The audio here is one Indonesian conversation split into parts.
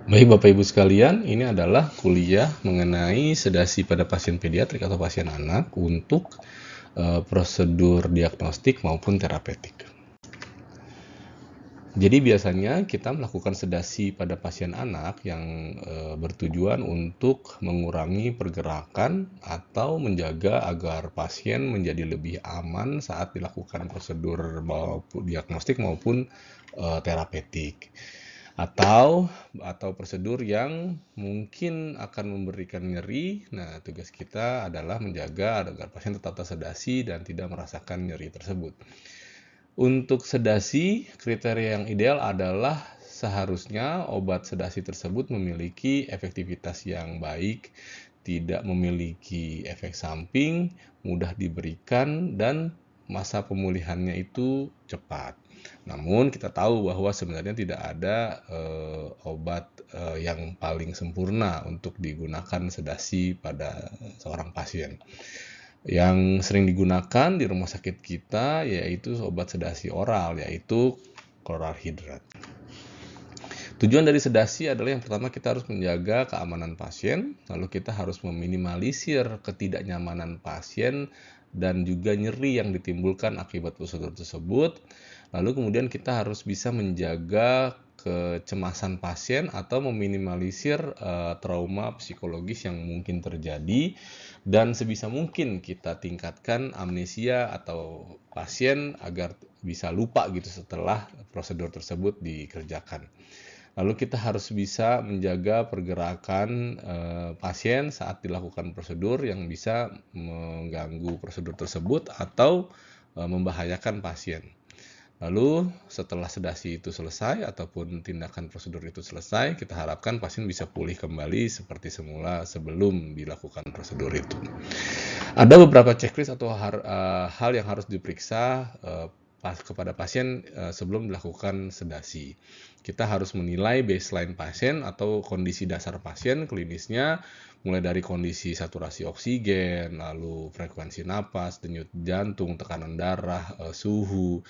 Baik Bapak Ibu sekalian, ini adalah kuliah mengenai sedasi pada pasien pediatrik atau pasien anak untuk prosedur diagnostik maupun terapeutik. Jadi biasanya kita melakukan sedasi pada pasien anak yang bertujuan untuk mengurangi pergerakan atau menjaga agar pasien menjadi lebih aman saat dilakukan prosedur diagnostik maupun terapeutik. Atau prosedur yang mungkin akan memberikan nyeri. Nah, tugas kita adalah menjaga agar pasien tetap tersedasi dan tidak merasakan nyeri tersebut. Untuk sedasi, kriteria yang ideal adalah seharusnya obat sedasi tersebut memiliki efektivitas yang baik, tidak memiliki efek samping, mudah diberikan, dan masa pemulihannya itu cepat. Namun kita tahu bahwa sebenarnya tidak ada obat yang paling sempurna untuk digunakan sedasi pada seorang pasien. Yang sering digunakan di rumah sakit kita yaitu obat sedasi oral, yaitu chloralhidrat. Tujuan dari sedasi adalah yang pertama kita harus menjaga keamanan pasien, lalu kita harus meminimalisir ketidaknyamanan pasien dan juga nyeri yang ditimbulkan akibat prosedur tersebut. Lalu kemudian kita harus bisa menjaga kecemasan pasien atau meminimalisir trauma psikologis yang mungkin terjadi, dan sebisa mungkin kita tingkatkan amnesia atau pasien agar bisa lupa gitu setelah prosedur tersebut dikerjakan. Lalu kita harus bisa menjaga pergerakan pasien saat dilakukan prosedur yang bisa mengganggu prosedur tersebut atau membahayakan pasien. Lalu setelah sedasi itu selesai ataupun tindakan prosedur itu selesai, kita harapkan pasien bisa pulih kembali seperti semula sebelum dilakukan prosedur itu. Ada beberapa checklist atau hal yang harus diperiksa kepada pasien sebelum dilakukan sedasi. Kita harus menilai baseline pasien atau kondisi dasar pasien klinisnya, mulai dari kondisi saturasi oksigen, lalu frekuensi napas, denyut jantung, tekanan darah, suhu,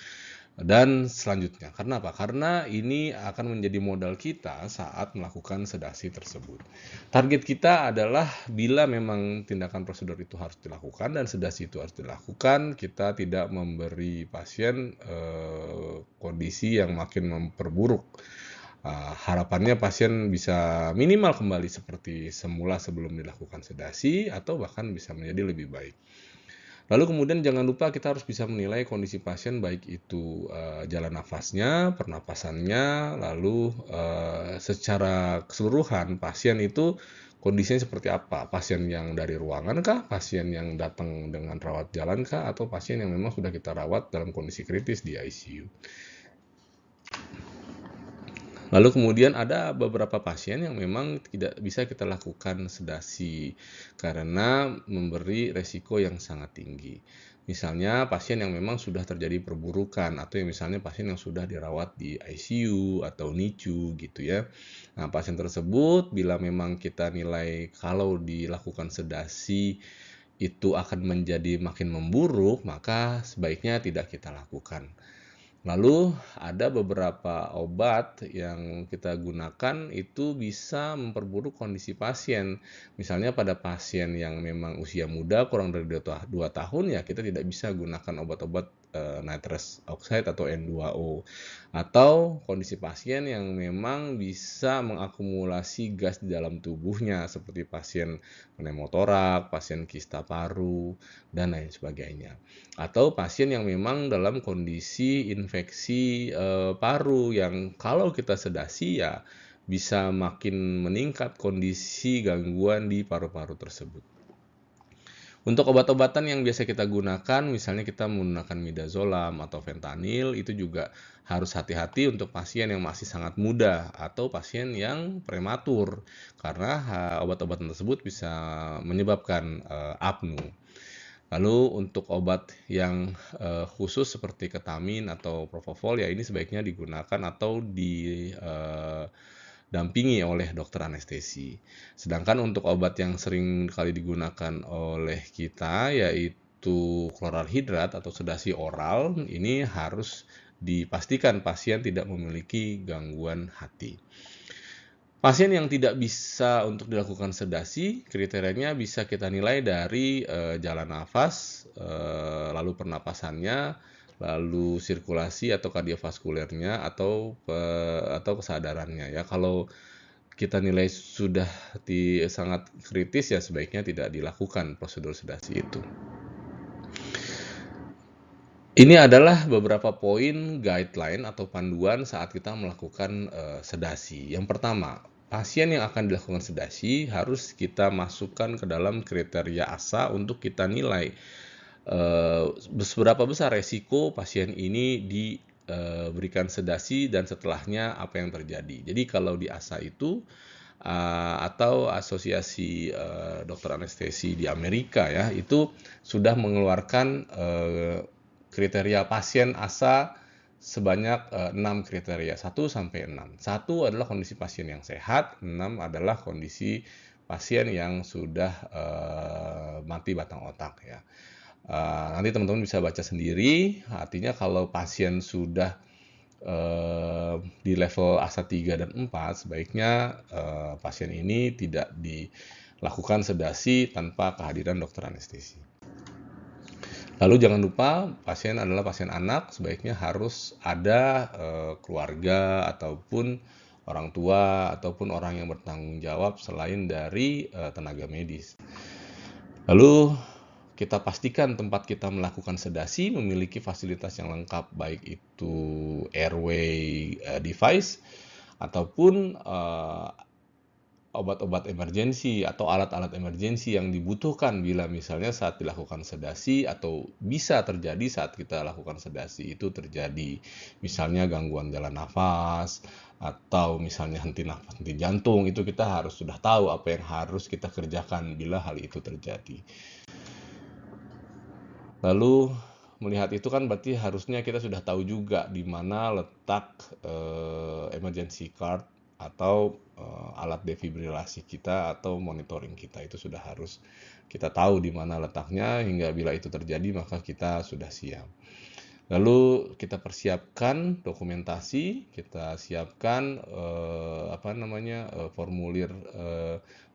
dan selanjutnya. Karena apa? Karena ini akan menjadi modal kita saat melakukan sedasi tersebut. Target kita adalah bila memang tindakan prosedur itu harus dilakukan dan sedasi itu harus dilakukan, kita tidak memberi pasien kondisi yang makin memperburuk. Harapannya pasien bisa minimal kembali seperti semula sebelum dilakukan sedasi atau bahkan bisa menjadi lebih baik. Lalu kemudian jangan lupa kita harus bisa menilai kondisi pasien, baik itu jalan nafasnya, pernapasannya, lalu secara keseluruhan pasien itu kondisinya seperti apa? Pasien yang dari ruangan kah? Pasien yang datang dengan rawat jalan kah? Atau pasien yang memang sudah kita rawat dalam kondisi kritis di ICU? Lalu kemudian ada beberapa pasien yang memang tidak bisa kita lakukan sedasi karena memberi resiko yang sangat tinggi. Misalnya pasien yang memang sudah terjadi perburukan atau yang misalnya pasien yang sudah dirawat di ICU atau NICU gitu ya. Nah, pasien tersebut bila memang kita nilai kalau dilakukan sedasi itu akan menjadi makin memburuk, maka sebaiknya tidak kita lakukan. Lalu ada beberapa obat yang kita gunakan itu bisa memperburuk kondisi pasien. Misalnya pada pasien yang memang usia muda kurang dari 2 tahun ya kita tidak bisa gunakan obat-obat nitrous oxide atau N2O. Atau kondisi pasien yang memang bisa mengakumulasi gas di dalam tubuhnya seperti pasien pneumotoraks, pasien kista paru, dan lain sebagainya. Atau pasien yang memang dalam kondisi infeksi paru yang kalau kita sedasi ya bisa makin meningkat kondisi gangguan di paru-paru tersebut. Untuk obat-obatan yang biasa kita gunakan, misalnya kita menggunakan midazolam atau fentanyl, itu juga harus hati-hati untuk pasien yang masih sangat muda atau pasien yang prematur, karena obat-obatan tersebut bisa menyebabkan apnu. Lalu untuk obat yang khusus seperti ketamin atau propofol ya ini sebaiknya digunakan atau didampingi oleh dokter anestesi. Sedangkan untuk obat yang sering kali digunakan oleh kita yaitu chloralhidrat atau sedasi oral, ini harus dipastikan pasien tidak memiliki gangguan hati. Pasien yang tidak bisa untuk dilakukan sedasi, kriterianya bisa kita nilai dari jalan nafas, lalu pernapasannya, lalu sirkulasi atau kardiovaskulernya, atau kesadarannya ya. Kalau kita nilai sudah sangat kritis, ya sebaiknya tidak dilakukan prosedur sedasi itu. Ini adalah beberapa poin guideline atau panduan saat kita melakukan sedasi. Yang pertama, pasien yang akan dilakukan sedasi harus kita masukkan ke dalam kriteria ASA untuk kita nilai seberapa besar resiko pasien ini diberikan sedasi dan setelahnya apa yang terjadi. Jadi kalau di ASA itu atau Asosiasi Dokter Anestesi di Amerika ya, itu sudah mengeluarkan kriteria pasien ASA sebanyak 6 kriteria, 1 sampai 6. 1 adalah kondisi pasien yang sehat, 6 adalah kondisi pasien yang sudah mati batang otak ya. Nanti teman-teman bisa baca sendiri, artinya kalau pasien sudah di level ASA 3 dan 4, sebaiknya pasien ini tidak dilakukan sedasi tanpa kehadiran dokter anestesi. Lalu jangan lupa pasien adalah pasien anak, sebaiknya harus ada keluarga ataupun orang tua ataupun orang yang bertanggung jawab selain dari tenaga medis. Lalu kita pastikan tempat kita melakukan sedasi memiliki fasilitas yang lengkap, baik itu airway device ataupun obat-obat emergensi atau alat-alat emergensi yang dibutuhkan bila misalnya saat dilakukan sedasi atau bisa terjadi saat kita lakukan sedasi itu terjadi. Misalnya gangguan jalan nafas atau misalnya henti jantung, itu kita harus sudah tahu apa yang harus kita kerjakan bila hal itu terjadi. Lalu melihat itu kan berarti harusnya kita sudah tahu juga di mana letak emergency card atau alat defibrilasi kita atau monitoring kita, itu sudah harus kita tahu di mana letaknya hingga bila itu terjadi maka kita sudah siap. Lalu kita persiapkan dokumentasi, kita siapkan formulir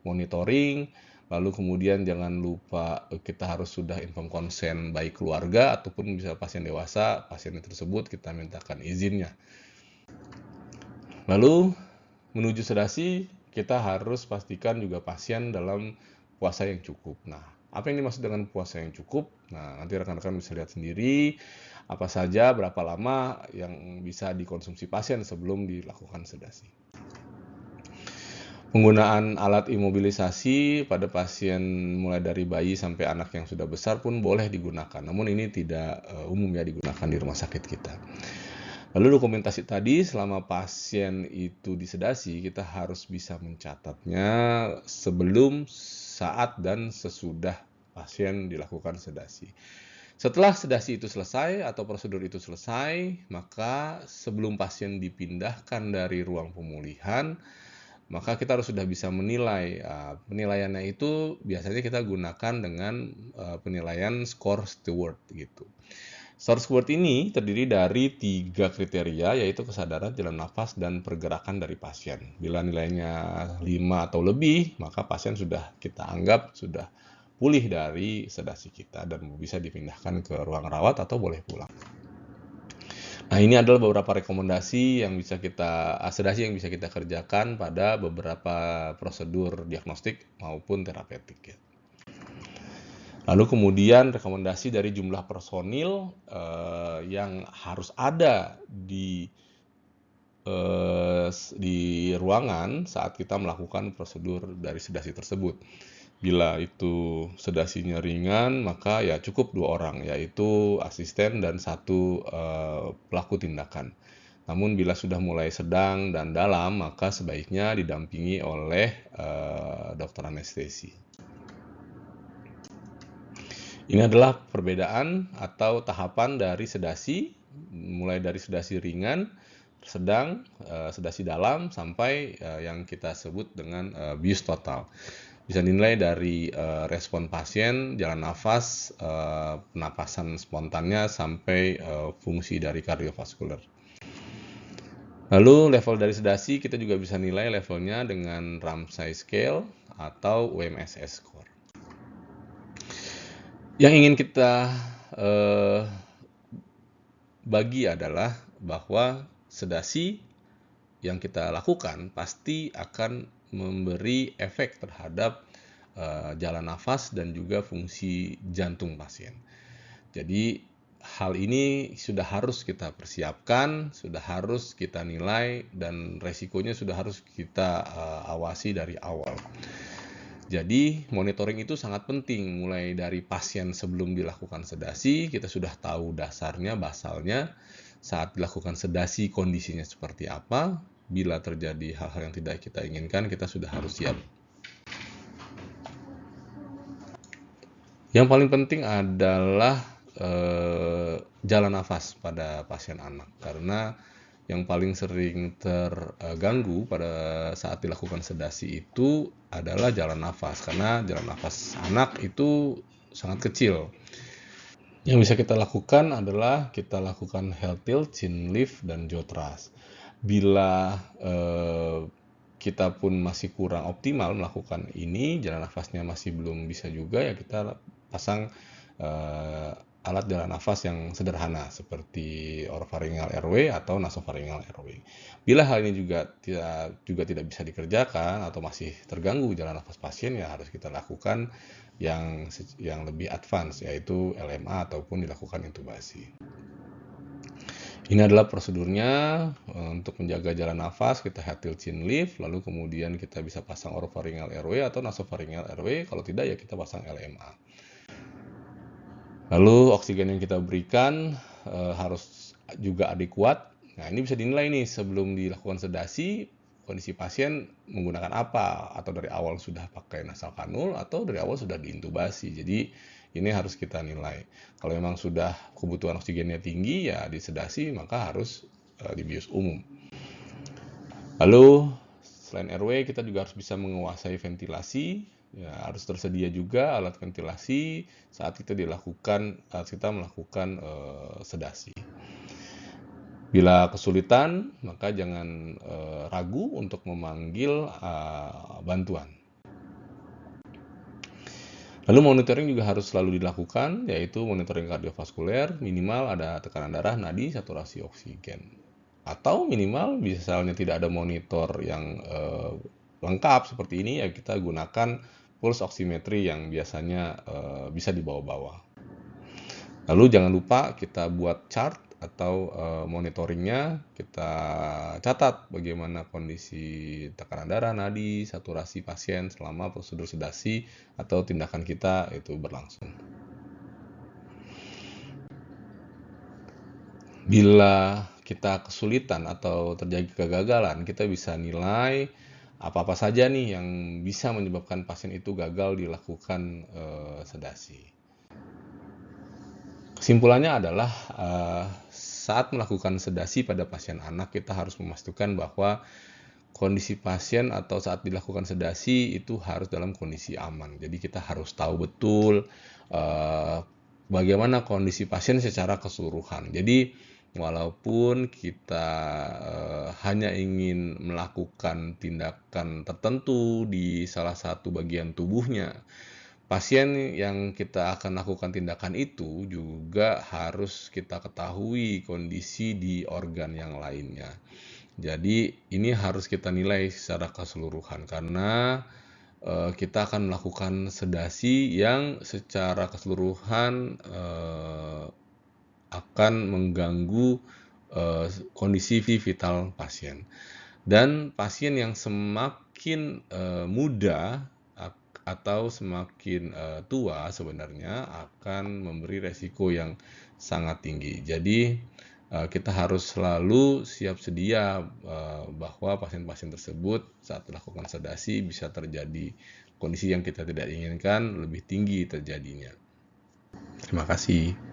monitoring. Lalu kemudian jangan lupa kita harus sudah inform konsen baik keluarga ataupun bisa pasien dewasa, pasien tersebut kita mintakan izinnya. Lalu menuju sedasi kita harus pastikan juga pasien dalam puasa yang cukup. Nah, apa yang dimaksud dengan puasa yang cukup? Nah, nanti rekan-rekan bisa lihat sendiri apa saja, berapa lama yang bisa dikonsumsi pasien sebelum dilakukan sedasi. Penggunaan alat imobilisasi pada pasien mulai dari bayi sampai anak yang sudah besar pun boleh digunakan. Namun ini tidak umum ya digunakan di rumah sakit kita. Lalu dokumentasi tadi selama pasien itu disedasi, kita harus bisa mencatatnya sebelum, saat, dan sesudah pasien dilakukan sedasi. Setelah sedasi itu selesai atau prosedur itu selesai, maka sebelum pasien dipindahkan dari ruang pemulihan, maka kita harus sudah bisa menilai. Penilaiannya itu biasanya kita gunakan dengan penilaian SCORE Steward gitu. SCORE Steward ini terdiri dari 3 kriteria, yaitu kesadaran, jalan nafas, dan pergerakan dari pasien. Bila nilainya 5 atau lebih, maka pasien sudah kita anggap sudah pulih dari sedasi kita dan bisa dipindahkan ke ruang rawat atau boleh pulang. Nah, ini adalah beberapa rekomendasi sedasi yang bisa kita kerjakan pada beberapa prosedur diagnostik maupun terapeutik ya. Lalu kemudian rekomendasi dari jumlah personil yang harus ada di ruangan saat kita melakukan prosedur dari sedasi tersebut. Bila itu sedasinya ringan, maka ya cukup 2 orang, yaitu asisten dan 1 pelaku tindakan. Namun bila sudah mulai sedang dan dalam, maka sebaiknya didampingi oleh dokter anestesi. Ini adalah perbedaan atau tahapan dari sedasi, mulai dari sedasi ringan, sedang, sedasi dalam, sampai yang kita sebut dengan bius total. Bisa dinilai dari respon pasien, jalan nafas, penapasan spontannya, sampai fungsi dari kardiovaskuler. Lalu level dari sedasi kita juga bisa nilai levelnya dengan Ramsay Scale atau UMSS score. Yang ingin kita bagi adalah bahwa sedasi yang kita lakukan pasti akan memberi efek terhadap jalan nafas dan juga fungsi jantung pasien. Jadi hal ini sudah harus kita persiapkan, sudah harus kita nilai, dan resikonya sudah harus kita awasi dari awal. Jadi monitoring itu sangat penting, mulai dari pasien sebelum dilakukan sedasi, kita sudah tahu dasarnya, basalnya, saat dilakukan sedasi kondisinya seperti apa, bila terjadi hal-hal yang tidak kita inginkan, kita sudah harus siap. Yang paling penting adalah jalan nafas pada pasien anak, karena yang paling sering terganggu pada saat dilakukan sedasi itu adalah jalan nafas, karena jalan nafas anak itu sangat kecil. Yang bisa kita lakukan adalah kita lakukan heel tilt, chin lift, dan jaw thrust. Bila kita pun masih kurang optimal melakukan ini, jalan nafasnya masih belum bisa juga, ya kita pasang alat jalan nafas yang sederhana seperti oropharyngeal airway atau nasopharyngeal airway. Bila hal ini juga tidak bisa dikerjakan atau masih terganggu jalan nafas pasien, ya harus kita lakukan yang lebih advance, yaitu LMA ataupun dilakukan intubasi. Ini adalah prosedurnya untuk menjaga jalan nafas. Kita heel tilt chin lift, lalu kemudian kita bisa pasang oropharyngeal airway atau nasopharyngeal airway. Kalau tidak, ya kita pasang LMA. Lalu oksigen yang kita berikan harus juga adekuat. Nah, ini bisa dinilai nih sebelum dilakukan sedasi, kondisi pasien menggunakan apa, atau dari awal sudah pakai nasal kanul atau dari awal sudah diintubasi. Jadi ini harus kita nilai. Kalau memang sudah kebutuhan oksigennya tinggi, ya disedasi, maka harus dibius umum. Lalu selain airway, kita juga harus bisa menguasai ventilasi. Ya, harus tersedia juga alat ventilasi saat kita melakukan sedasi. Bila kesulitan, maka jangan ragu untuk memanggil bantuan. Lalu monitoring juga harus selalu dilakukan, yaitu monitoring kardiovaskuler, minimal ada tekanan darah, nadi, saturasi oksigen. Atau minimal misalnya tidak ada monitor yang lengkap seperti ini, ya kita gunakan pulse oximetry yang biasanya bisa dibawa-bawa. Lalu jangan lupa kita buat chart atau monitoringnya, kita catat bagaimana kondisi tekanan darah, nadi, saturasi pasien selama prosedur sedasi atau tindakan kita itu berlangsung. Bila kita kesulitan atau terjadi kegagalan, kita bisa nilai apa-apa saja nih yang bisa menyebabkan pasien itu gagal dilakukan sedasi. Kesimpulannya adalah saat melakukan sedasi pada pasien anak, kita harus memastikan bahwa kondisi pasien atau saat dilakukan sedasi itu harus dalam kondisi aman. Jadi kita harus tahu betul bagaimana kondisi pasien secara keseluruhan. Jadi walaupun kita hanya ingin melakukan tindakan tertentu di salah satu bagian tubuhnya, pasien yang kita akan lakukan tindakan itu juga harus kita ketahui kondisi di organ yang lainnya. Jadi ini harus kita nilai secara keseluruhan, karena kita akan melakukan sedasi yang secara keseluruhan akan mengganggu kondisi vital pasien. Dan pasien yang semakin muda atau semakin tua sebenarnya akan memberi resiko yang sangat tinggi. Jadi kita harus selalu siap sedia bahwa pasien-pasien tersebut saat melakukan sedasi bisa terjadi kondisi yang kita tidak inginkan lebih tinggi terjadinya. Terima kasih.